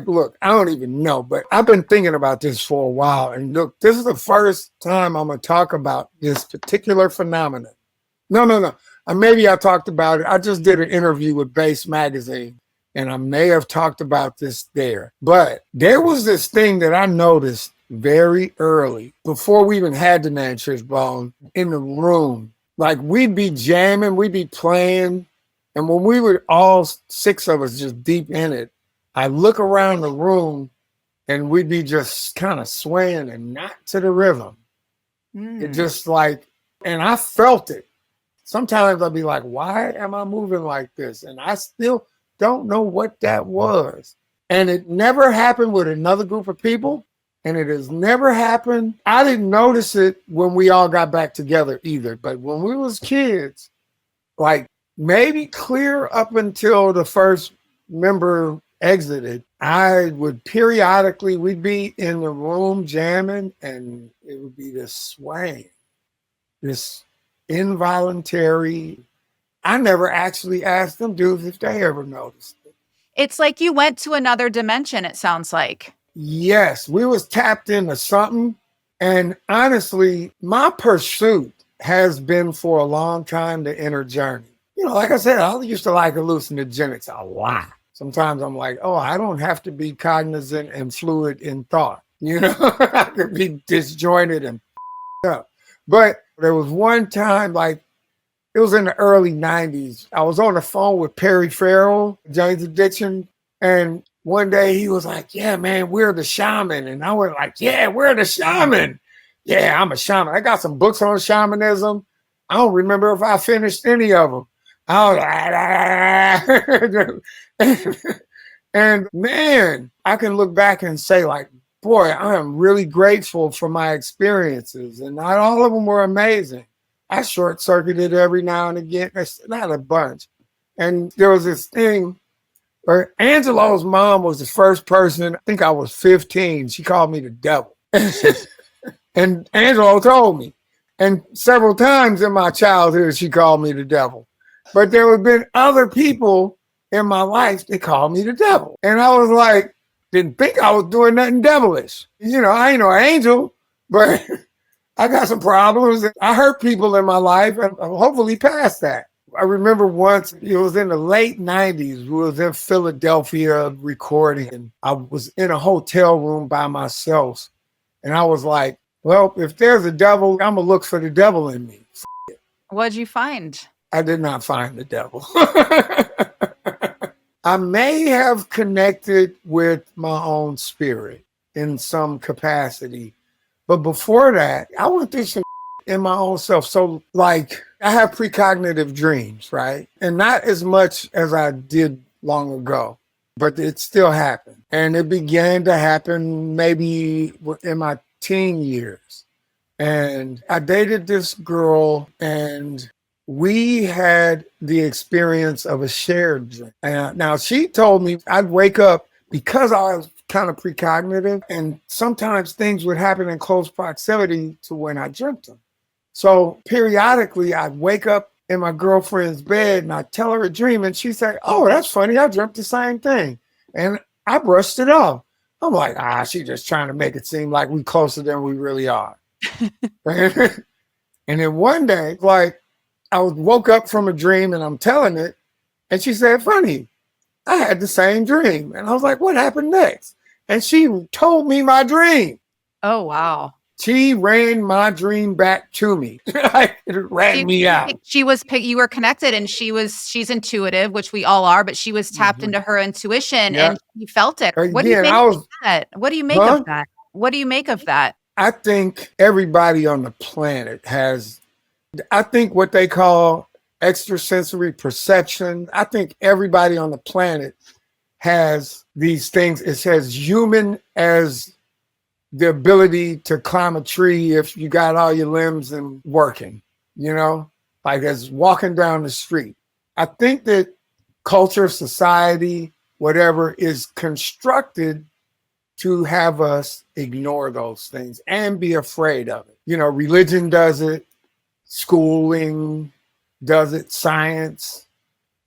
look, I don't even know, but I've been thinking about this for a while. And look, this is the first time I'm going to talk about this particular phenomenon. No. Maybe I talked about it. I just did an interview with Bass Magazine, and I may have talked about this there. But there was this thing that I noticed very early, before we even had the name Fishbone, in the room. Like, we'd be jamming, we'd be playing. And when we were all 6 of us just deep in it, I look around the room and we'd be just kind of swaying and not to the rhythm. It just like, and I felt it. Sometimes I'd be like, why am I moving like this? And I still don't know what that was. And it never happened with another group of people. And it has never happened. I didn't notice it when we all got back together either. But when we was kids, like maybe clear up until the first member exited, I would periodically, we'd be in the room jamming and it would be this swaying, this involuntary. I never actually asked them dudes if they ever noticed it. It's like you went to another dimension, it sounds like. Yes, we was tapped into something. And honestly, my pursuit has been for a long time the inner journey. Like I said, I used to like hallucinogenics a lot. Sometimes I'm like, oh, I don't have to be cognizant and fluid in thought. I could be disjointed and up. But there was one time, like, it was in the early 90s. I was on the phone with Perry Farrell, Jane's Addiction, and one day he was like, yeah, man, we're the shaman. And I was like, yeah, we're the shaman. Yeah, I'm a shaman. I got some books on shamanism. I don't remember if I finished any of them. I was like, and man, I can look back and say like, boy, I am really grateful for my experiences. And not all of them were amazing. I short-circuited every now and again. That's not a bunch. And there was this thing But Angelo's mom was the first person, I think I was 15, she called me the devil. And Angelo told me. And several times in my childhood, she called me the devil. But there have been other people in my life that called me the devil. And I was like, didn't think I was doing nothing devilish. I ain't no angel, but I got some problems. I hurt people in my life, and I'm hopefully past that. I remember once, it was in the late 90s, we was in Philadelphia recording, and I was in a hotel room by myself. And I was like, well, if there's a devil, I'm going to look for the devil in me. What'd you find? I did not find the devil. I may have connected with my own spirit in some capacity. But before that, I went through some in my own self. So like I have precognitive dreams, right? And not as much as I did long ago, but it still happened. And it began to happen maybe in my teen years. And I dated this girl, and we had the experience of a shared dream. And now she told me I'd wake up because I was kind of precognitive, and sometimes things would happen in close proximity to when I dreamt them. So periodically I'd wake up in my girlfriend's bed and I'd tell her a dream, and she'd say, oh, that's funny, I dreamt the same thing. And I brushed it off. I'm like, she's just trying to make it seem like we're closer than we really are. And then one day, like, I woke up from a dream and I'm telling it, and she said, funny, I had the same dream. And I was like, what happened next? And she told me my dream. Oh, wow. She ran my dream back to me. It ran me out. You were connected, and she's intuitive, which we all are, but she was tapped into her intuition, and you felt it. What do you make of that? What do you make of that? What do you make of that? I think everybody on the planet has, I think what they call extrasensory perception. I think everybody on the planet has these things. It says human as the ability to climb a tree if you got all your limbs and working, like as walking down the street. I think that culture, society, whatever is constructed to have us ignore those things and be afraid of it. Religion does it, schooling does it, science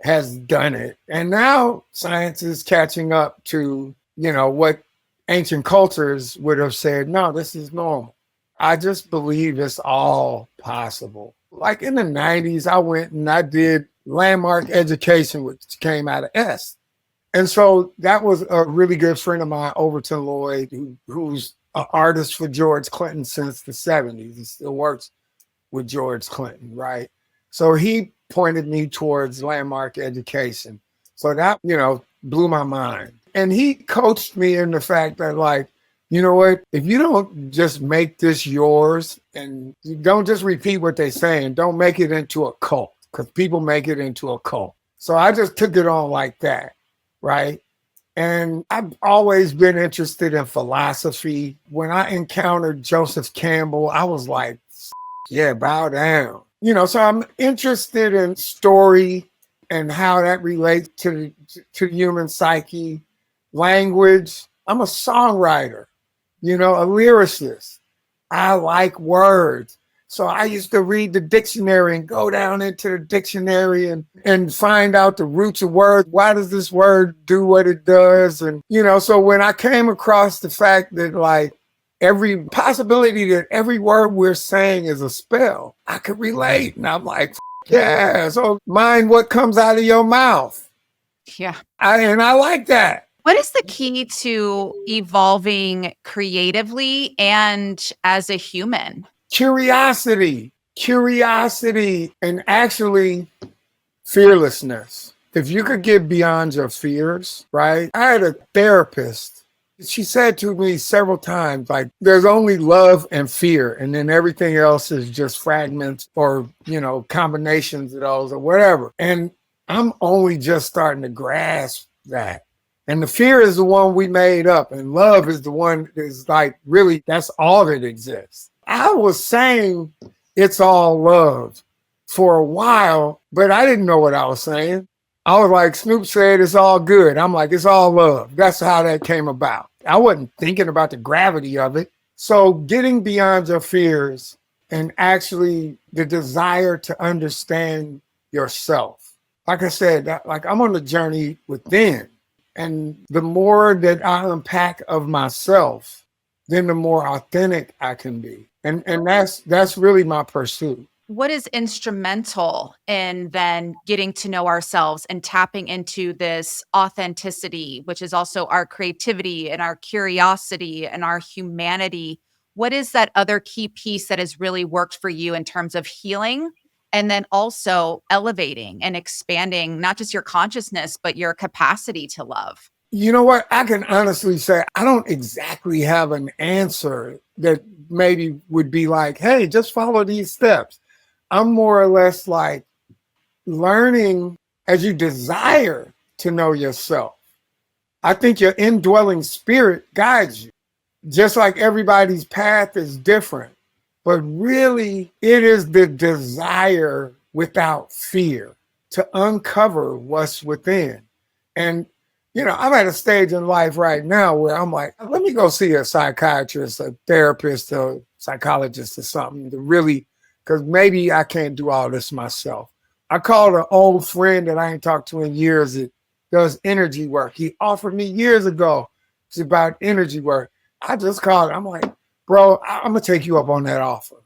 has done it. And now science is catching up to, what ancient cultures would have said, no, this is normal. I just believe it's all possible. Like in the 90s, I went and I did landmark education, which came out of S. And so that was a really good friend of mine, Overton Lloyd, who's an artist for George Clinton since the 70s. He still works with George Clinton, right? So he pointed me towards landmark education. So that, blew my mind. And he coached me in the fact that, like, you know what, if you don't just make this yours and you don't just repeat what they're saying, don't make it into a cult, because people make it into a cult. So I just took it on like that, right? And I've always been interested in philosophy. When I encountered Joseph Campbell, I was like, yeah, bow down. So I'm interested in story and how that relates to human psyche, language. I'm a songwriter, a lyricist. I like words. So I used to read the dictionary and go down into the dictionary and find out the roots of words. Why does this word do what it does? And, so when I came across the fact that, like, every possibility that every word we're saying is a spell, I could relate. And I'm like, yeah, so mind what comes out of your mouth. Yeah. I like that. What is the key to evolving creatively and as a human? Curiosity, and actually fearlessness. If you could get beyond your fears, right? I had a therapist. She said to me several times, like, there's only love and fear, and then everything else is just fragments or, combinations of those or whatever. And I'm only just starting to grasp that. And the fear is the one we made up, and love is the one that's like, really, that's all that exists. I was saying it's all love for a while, but I didn't know what I was saying. I was like, Snoop said it's all good. I'm like, it's all love. That's how that came about. I wasn't thinking about the gravity of it. So getting beyond your fears and actually the desire to understand yourself. Like I said, like I'm on a journey within. And the more that I unpack of myself, then the more authentic I can be. And that's really my pursuit. What is instrumental in then getting to know ourselves and tapping into this authenticity, which is also our creativity and our curiosity and our humanity? What is that other key piece that has really worked for you in terms of healing and then also elevating and expanding not just your consciousness, but your capacity to love? You know what? I can honestly say I don't exactly have an answer that maybe would be like, hey, just follow these steps. I'm more or less like learning as you desire to know yourself. I think your indwelling spirit guides you. Just like everybody's path is different, but really it is the desire without fear to uncover what's within. And, I'm at a stage in life right now where I'm like, let me go see a psychiatrist, a therapist, a psychologist or something to really, because maybe I can't do all this myself. I called an old friend that I ain't talked to in years that does energy work. He offered me years ago. It's about energy work. I just called. I'm like, bro, I'm going to take you up on that offer,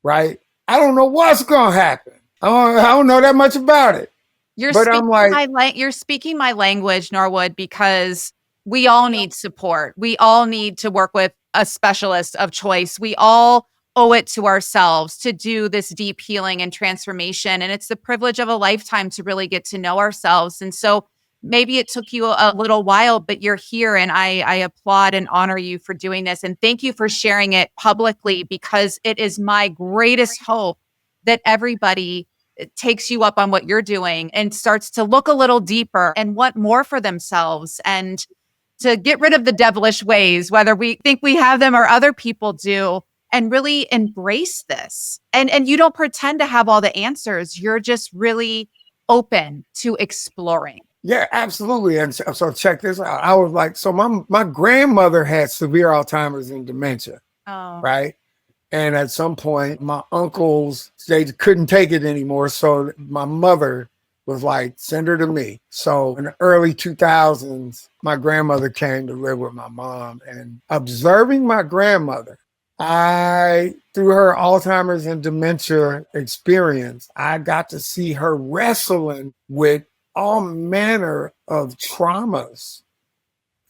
right? I don't know what's going to happen. I don't know that much about it. You're speaking my language, Norwood, because we all need support. We all need to work with a specialist of choice. We all owe it to ourselves to do this deep healing and transformation. And it's the privilege of a lifetime to really get to know ourselves. And so maybe it took you a little while, but you're here. And I applaud and honor you for doing this. And thank you for sharing it publicly, because it is my greatest hope that everybody takes you up on what you're doing and starts to look a little deeper and want more for themselves and to get rid of the devilish ways, whether we think we have them or other people do, and really embrace this. And you don't pretend to have all the answers. You're just really open to exploring. Yeah, absolutely. And so check this out. I was like, so my grandmother had severe Alzheimer's and dementia, right? And at some point, my uncles, they couldn't take it anymore. So my mother was like, send her to me. So in the early 2000s, my grandmother came to live with my mom. And observing my grandmother, through her Alzheimer's and dementia experience, I got to see her wrestling with all manner of traumas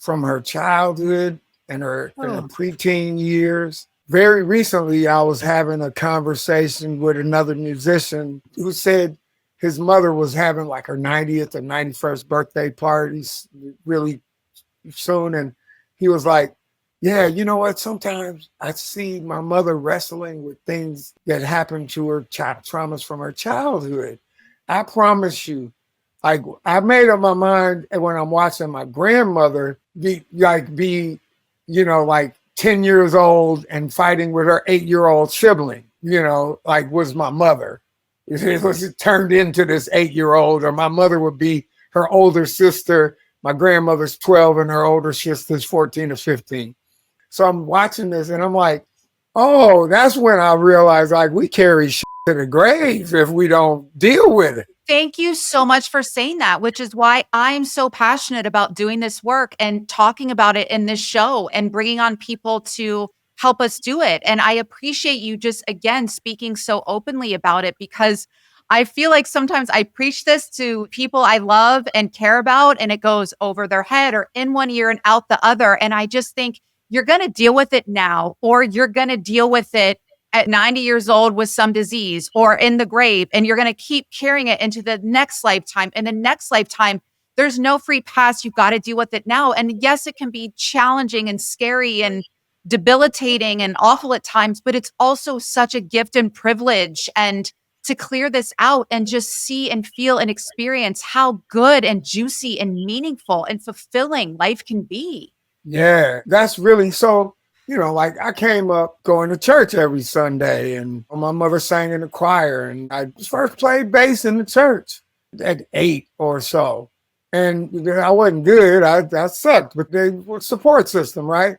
from her childhood and her preteen years. Very recently, I was having a conversation with another musician who said his mother was having like her 90th or 91st birthday parties really soon. And he was like, yeah, you know what? Sometimes I see my mother wrestling with things that happened to her, traumas from her childhood. I promise you, like I made up my mind when I'm watching my grandmother be 10 years old and fighting with her 8-year-old sibling, was my mother. It was turned into this 8-year-old, or my mother would be her older sister. My grandmother's 12 and her older sister's 14 or 15. So I'm watching this and I'm like, oh, that's when I realized like we carry shit to the grave if we don't deal with it. Thank you so much for saying that, which is why I'm so passionate about doing this work and talking about it in this show and bringing on people to help us do it. And I appreciate you just, again, speaking so openly about it, because I feel like sometimes I preach this to people I love and care about, and it goes over their head or in one ear and out the other. And I just think you're going to deal with it now, or you're going to deal with it at 90 years old with some disease or in the grave, and you're going to keep carrying it into the next lifetime and the next lifetime. There's no free pass. You've got to deal with it now. And yes, it can be challenging and scary and debilitating and awful at times, but it's also such a gift and privilege. And to clear this out and just see and feel and experience how good and juicy and meaningful and fulfilling life can be. Yeah, that's really so. Like I came up going to church every Sunday, and my mother sang in the choir, and I first played bass in the church. at 8 or so. And I wasn't good. I sucked, but they were support system, right?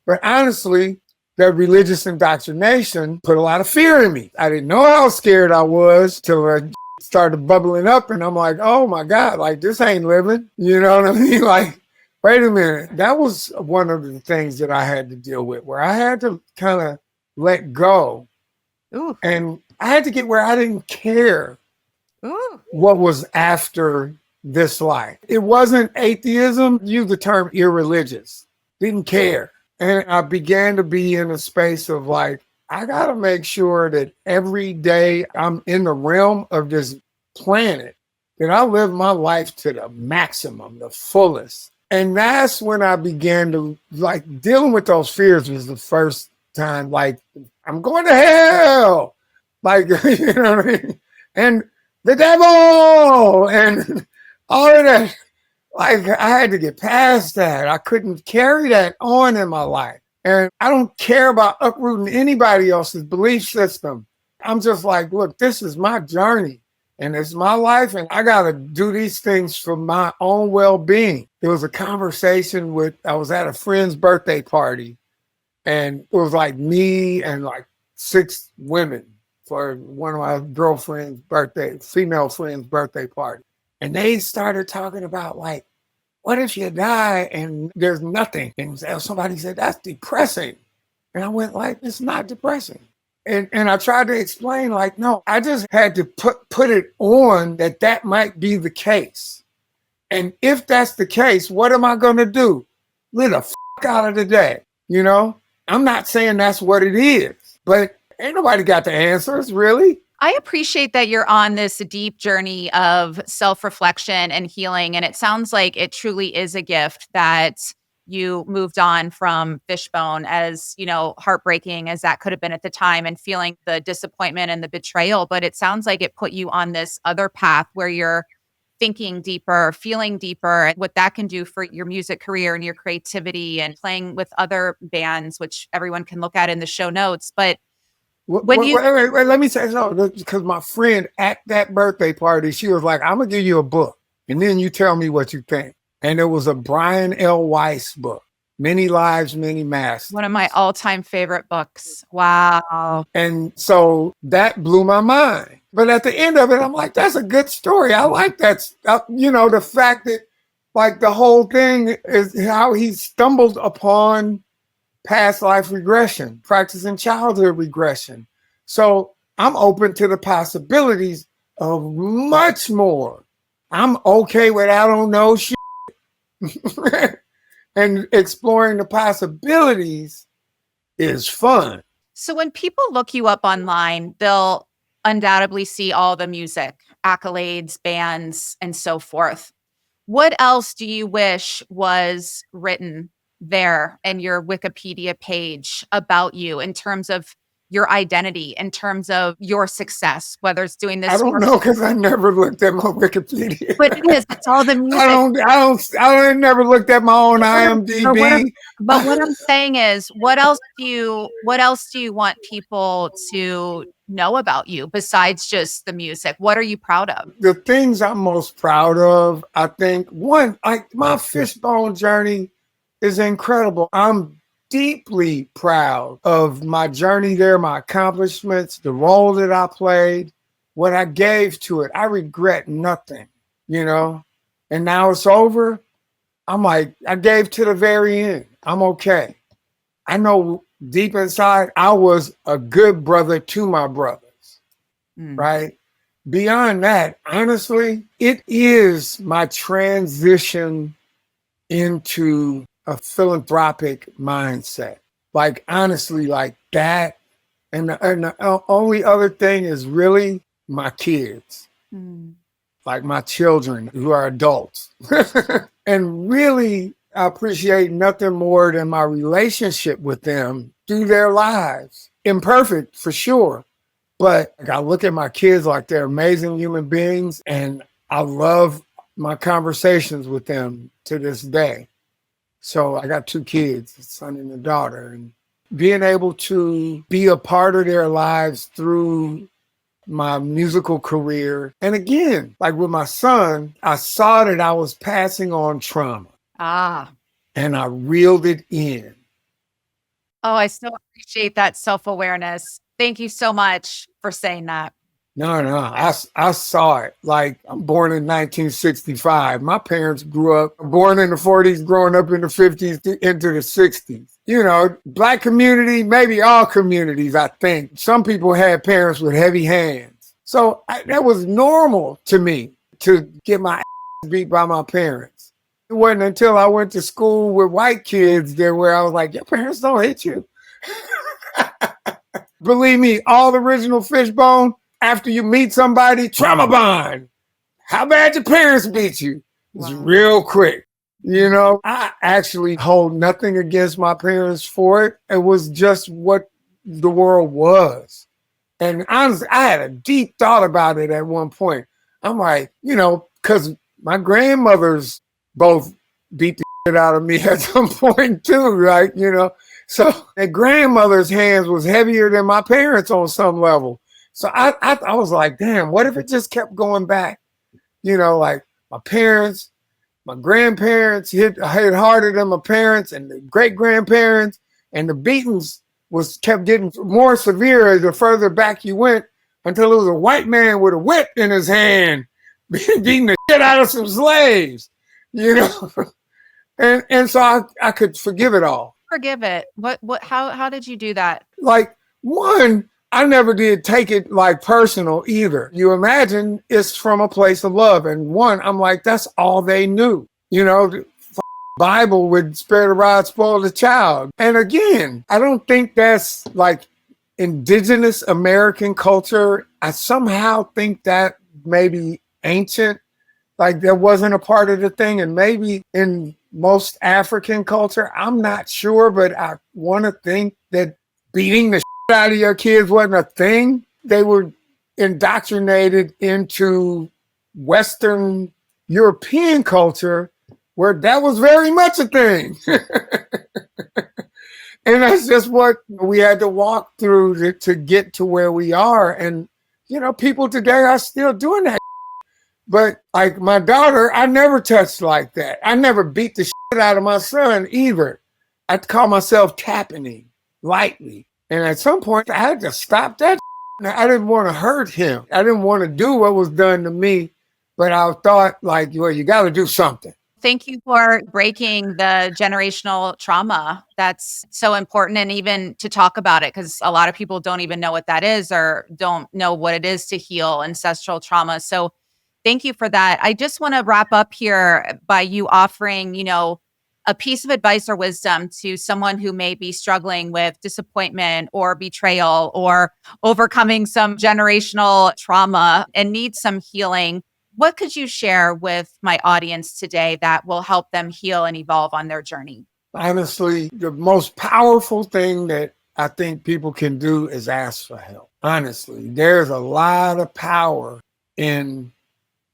But honestly, that religious indoctrination put a lot of fear in me. I didn't know how scared I was till I started bubbling up, and I'm like, oh my God, like this ain't living. You know what I mean? Like, wait a minute. That was one of the things that I had to deal with, where I had to kind of let go. Ooh. And I had to get where I didn't care Ooh. what was after this life. It wasn't atheism. Use the term irreligious. Didn't care. And I began to be in a space of like, I got to make sure that every day I'm in the realm of this planet, that I live my life to the maximum, the fullest. And that's when I began to like dealing with those fears was the first time, like, I'm going to hell. Like, you know what I mean? And the devil and all of that. Like, I had to get past that. I couldn't carry that on in my life. And I don't care about uprooting anybody else's belief system. I'm just like, look, this is my journey and it's my life. And I got to do these things for my own well-being. There was a conversation I was at a friend's birthday party, and it was like me and like 6 women for one of my girlfriend's female friend's birthday party. And they started talking about like, what if you die and there's nothing? And somebody said, that's depressing. And I went like, it's not depressing. And I tried to explain like, no, I just had to put it on that might be the case. And if that's the case, what am I going to do? Live the out of the day, you know? I'm not saying that's what it is, but ain't nobody got the answers, really. I appreciate that you're on this deep journey of self-reflection and healing. And it sounds like it truly is a gift that you moved on from Fishbone, as, heartbreaking as that could have been at the time, and feeling the disappointment and the betrayal. But it sounds like it put you on this other path where you're thinking deeper, feeling deeper, and what that can do for your music career and your creativity and playing with other bands, which everyone can look at in the show notes. But wait, let me say something, because my friend at that birthday party, she was like, I'm going to give you a book and then you tell me what you think. And it was a Brian L. Weiss book, Many Lives, Many Masters. One of my all-time favorite books. Wow. And so that blew my mind. But at the end of it, I'm like, that's a good story. I like that. The fact that like the whole thing is how he stumbled upon past life regression, practicing childhood regression. So I'm open to the possibilities of much more. I'm okay with I don't know shit. And exploring the possibilities is fun. So when people look you up online, they'll undoubtedly see all the music, accolades, bands, and so forth. What else do you wish was written there in your Wikipedia page about you in terms of your identity, in terms of your success, whether it's doing this? I don't know, because I never looked at my Wikipedia. But it is. It's all the music. I never looked at my own IMDb. But what I'm saying is, what else do you want people to know about you besides just the music? What are you proud of? The things I'm most proud of, I think, one, like my Fishbone journey is incredible. I'm deeply proud of my journey there, my accomplishments, the role that I played, what I gave to it. I regret nothing, and now it's over. I'm like, I gave to the very end. I'm okay. I know deep inside, I was a good brother to my brothers, right? Beyond that, honestly, it is my transition into a philanthropic mindset. Like, honestly, like that. And the only other thing is really my kids, like my children who are adults. And really, I appreciate nothing more than my relationship with them through their lives. Imperfect, for sure. But I look at my kids like they're amazing human beings, and I love my conversations with them to this day. So I got 2 kids, a son and a daughter, and being able to be a part of their lives through my musical career. And again, like with my son, I saw that I was passing on trauma Ah. and I reeled it in. Oh, I so appreciate that self-awareness. Thank you so much for saying that. No, I saw it. Like, I'm born in 1965. My parents grew up, born in the 40s, growing up in the 50s into the 60s. You know, Black community, maybe all communities, I think. Some people had parents with heavy hands. So that was normal to me to get my ass beat by my parents. It wasn't until I went to school with white kids there where I was like, your parents don't hit you. Believe me, all the original Fishbone, after you meet somebody, trauma bond. How bad your parents beat you? It's real quick. You know, I actually hold nothing against my parents for it. It was just what the world was. And honestly, I had a deep thought about it at one point. I'm like, you know, because my grandmothers both beat the shit out of me at some point too, right? You know, so their grandmother's hands was heavier than my parents on some level. So I was like, damn, what if it just kept going back? You know, like my parents, my grandparents hit harder than my parents and the great grandparents, and the beatings kept getting more severe the further back you went until it was a white man with a whip in his hand beating the shit out of some slaves, you know. And so I could forgive it all. Forgive it. How did you do that? Like, one, I never did take it like personal either. You imagine it's from a place of love. And one, I'm like, that's all they knew. You know, the Bible would spare the rod, spoil the child. And again, I don't think that's like indigenous American culture. I somehow think that maybe ancient, like that wasn't a part of the thing. And maybe in most African culture, I'm not sure, but I want to think that beating the shit out of your kids wasn't a thing. They were indoctrinated into Western European culture where that was very much a thing. And that's just what we had to walk through to get to where we are. And, you know, people today are still doing that. But like my daughter, I never touched like that. I never beat the shit out of my son either. I'd call myself tapping him lightly. And at some point, I had to stop that. I didn't want to hurt him. I didn't want to do what was done to me. But I thought, like, well, you got to do something. Thank you for breaking the generational trauma. That's so important. And even to talk about it, because a lot of people don't even know what that is or don't know what it is to heal ancestral trauma. So thank you for that. I just want to wrap up here by you offering, you know, a piece of advice or wisdom to someone who may be struggling with disappointment or betrayal or overcoming some generational trauma and needs some healing. What could you share with my audience today that will help them heal and evolve on their journey? Honestly, the most powerful thing that I think people can do is ask for help. Honestly, there's a lot of power in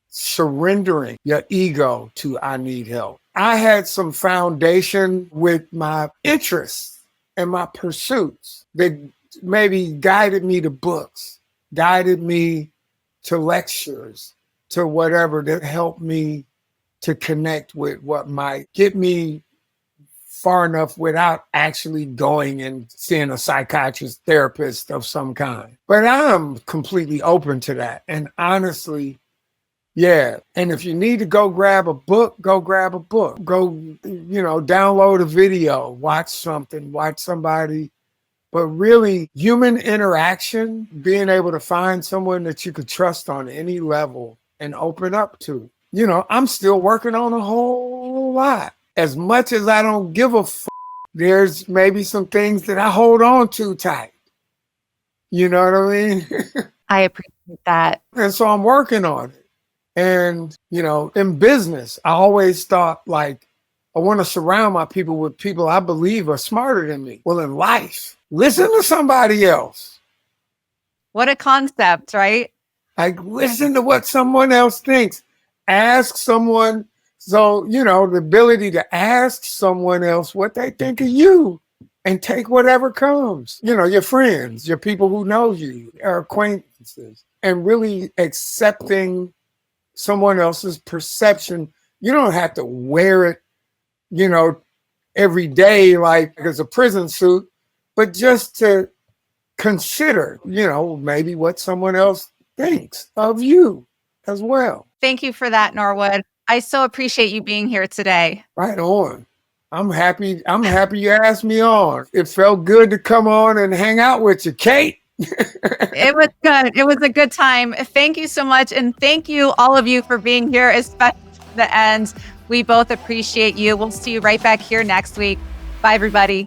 surrendering your ego to I need help. I had some foundation with my interests and my pursuits that maybe guided me to books, guided me to lectures, to whatever that helped me to connect with what might get me far enough without actually going and seeing a psychiatrist, therapist of some kind. But I'm completely open to that. And honestly, yeah. And if you need to go grab a book, go grab a book. Go, you know, download a video, watch something, watch somebody. But really, human interaction, being able to find someone that you could trust on any level and open up to. You know, I'm still working on a whole lot. As much as I don't give a f, there's maybe some things that I hold on to tight. You know what I mean? I appreciate that. And so I'm working on it. And, you know, in business, I always thought like, I want to surround my people with people I believe are smarter than me. Well, in life, listen to somebody else. What a concept, right? Like, listen to what someone else thinks. Ask someone. So, you know, the ability to ask someone else what they think of you and take whatever comes. You know, your friends, your people who know you, your acquaintances, and really accepting someone else's perception. You don't have to wear it, you know, every day like it's a prison suit, but just to consider, you know, maybe what someone else thinks of you as well. Thank you for that, Norwood. I so appreciate you being here today. Right on. I'm happy you asked me on. It felt good to come on and hang out with you, Kate. It was good. It was a good time. Thank you so much. And thank you, all of you, for being here, especially at the end. We both appreciate you. We'll see you right back here next week. Bye, everybody.